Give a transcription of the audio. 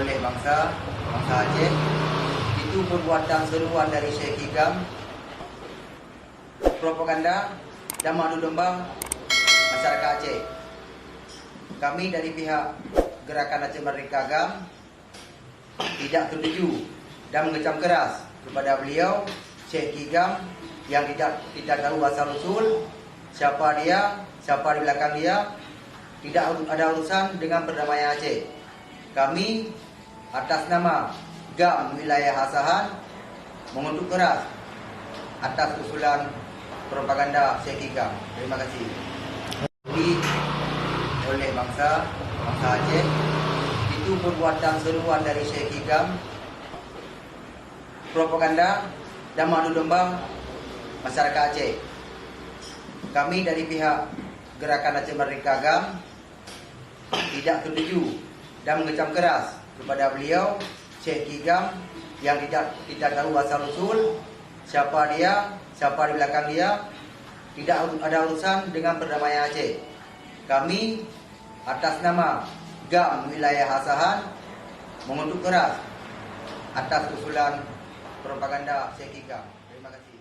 oleh bangsa Aceh. Itu perbuatan seruan dari Syekh Hikam, propaganda dan madu domba masyarakat Aceh. Kami dari pihak Gerakan Aceh Merdeka Agam tidak setuju dan mengecam keras kepada beliau Syekh Hikam yang tidak tahu asal usul, siapa dia, siapa di belakang dia. Tidak ada urusan dengan perdamaian Aceh. Kami atas nama GAM Wilayah Asahan mengutuk keras atas usulan propaganda Syekh Hikam. Terima kasih. Oleh bangsa Aceh. Itu perbuatan seruan dari Syekh Hikam, propaganda dan madu domba masyarakat Aceh. Kami dari pihak Gerakan Aceh Merdeka Agam tidak setuju dan mengecam keras kepada beliau Syekh Hikam yang tidak tahu asal usul, siapa dia, siapa di belakang dia. Tidak ada urusan dengan perdamaian Aceh. Kami atas nama GAM Wilayah Asahan mengutuk keras atas usulan propaganda Syekh Hikam. Terima kasih.